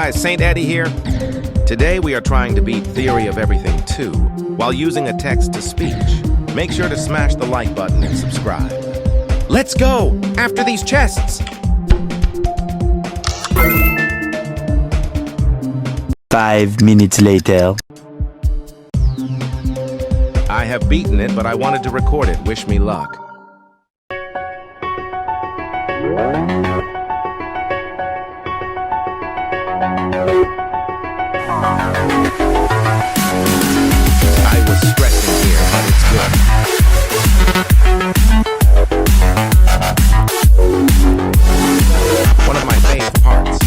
guys, Saint Eddie here. Today we are trying to beat Theory of Everything 2 while using a text-to-speech. Make sure to smash the like button and subscribe. Let's go! After these chests! 5 minutes later. I have beaten it, but I wanted to record it. Wish me luck. I was stressing here, but it's good. One of my favorite parts.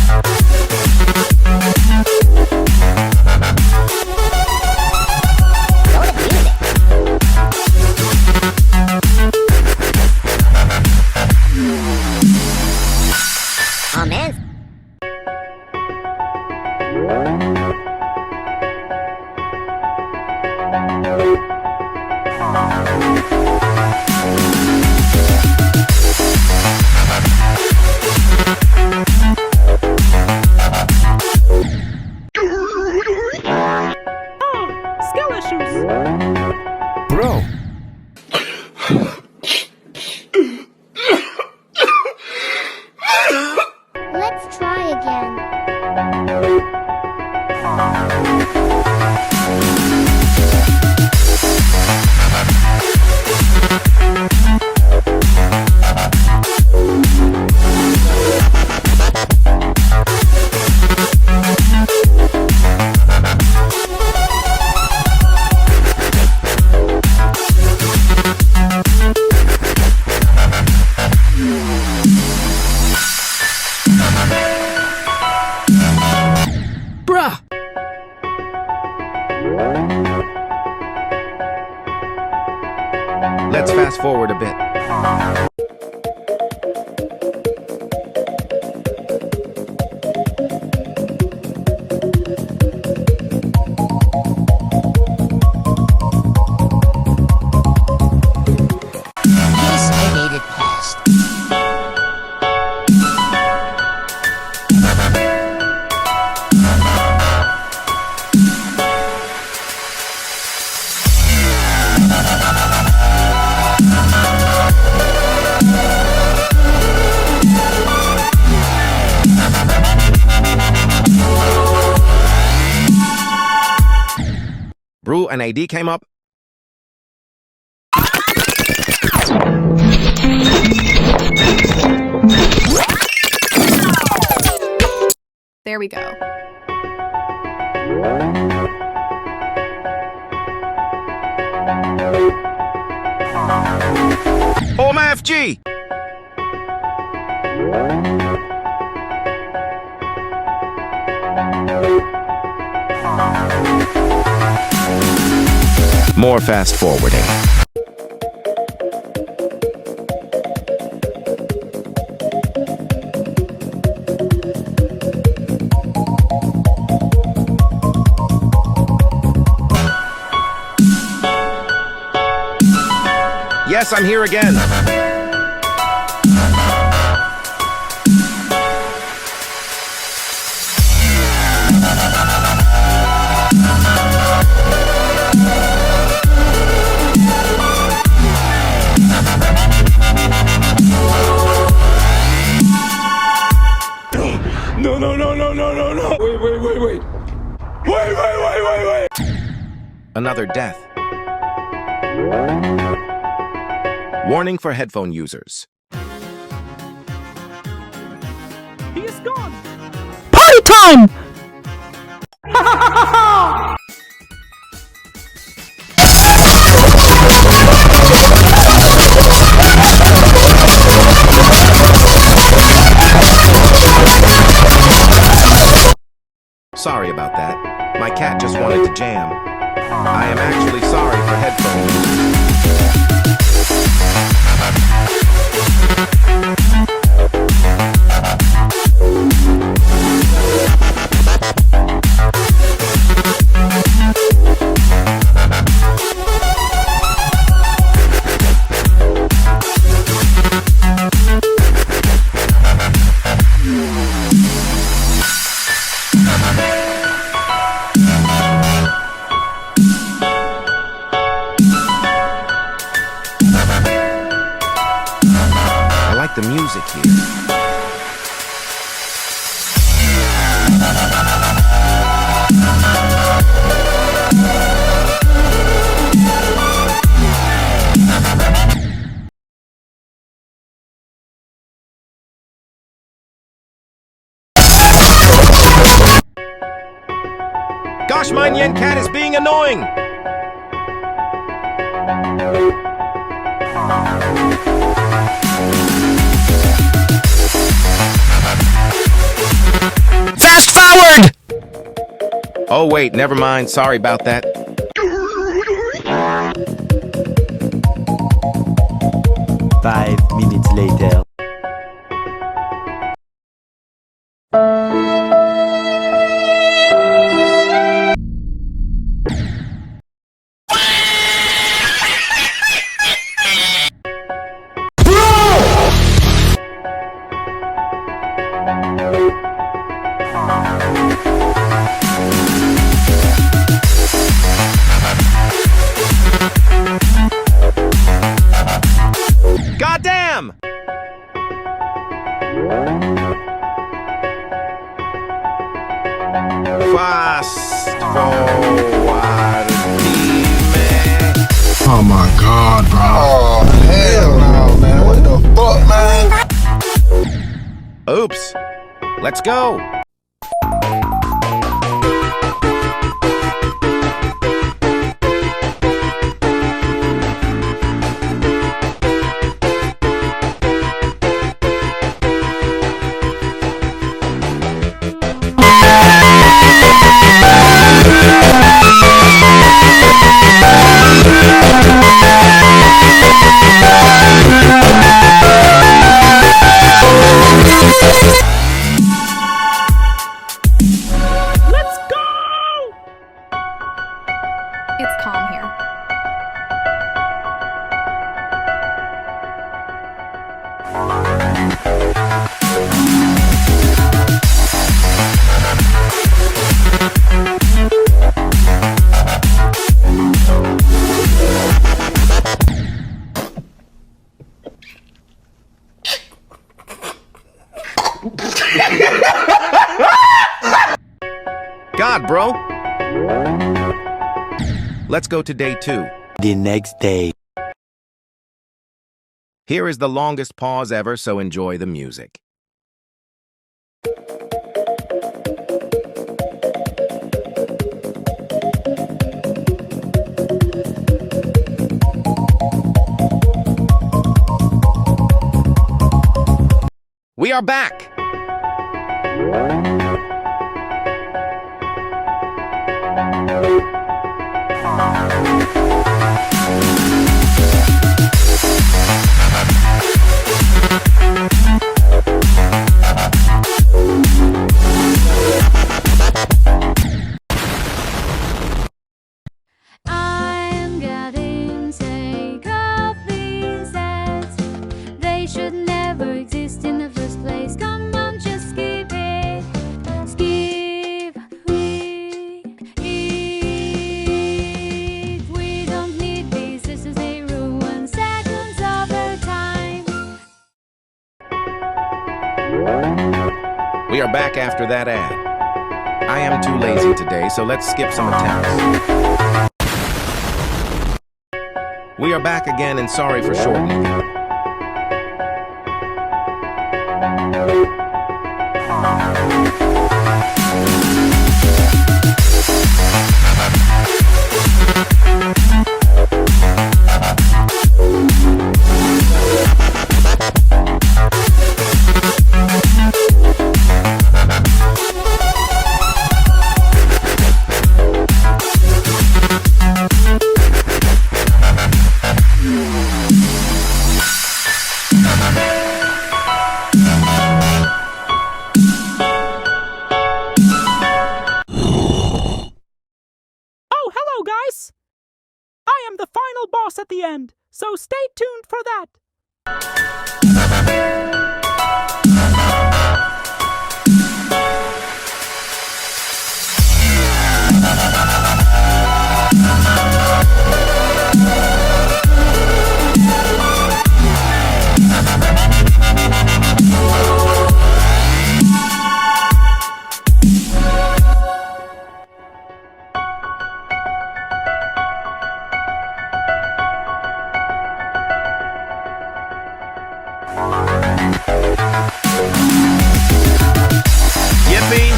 Oh man. Skill issues. Bro. Let's try again. Bruh. Let's fast forward a bit. Yes, I made it past. Brew and AD came up. There we go. OMFG! More fast forwarding. Yes, I'm here again. No. Wait. Another death. Warning for headphone users. He is gone. Party time! Sorry about that. My cat just wanted to jam. I am actually sorry for headphone users. the music here. Gosh, my Nyan cat is being annoying! Fast forward! Oh wait, never mind, sorry about that. Five minutes later. Goddamn! Fast forward, dime. Oh my god, bro. Oh, hell no, man. What the fuck, man? Oops. Let's go. Let's go! It's calm here. God, bro. Let's go to day 2. The next day. Here is the longest pause ever, so enjoy the music. We are back! I'm getting sick of these ads. They should never exist in the first place. Come on, just skip it. Skip it. We don't need these systems. They ruin seconds of our time. We are back after that ad. I am too lazy today, so let's skip some attempts. We are back again, and sorry for shortening it. Oh, hello, guys! I am the final boss at the end, so stay tuned for that. Goofy!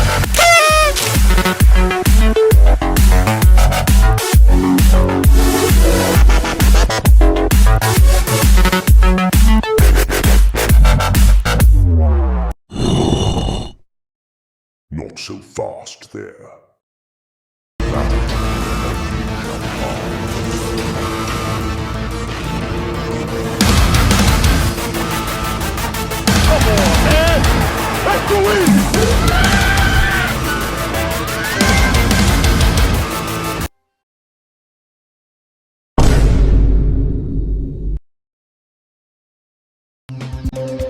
Not so fast there.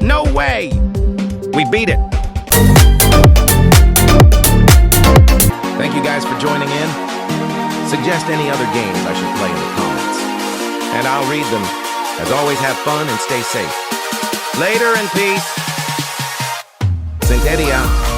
No way! We beat it! Thank you guys for joining in. Suggest any other games I should play in the comments. And I'll read them. As always, have fun and stay safe. Later in peace. St. Eddie out.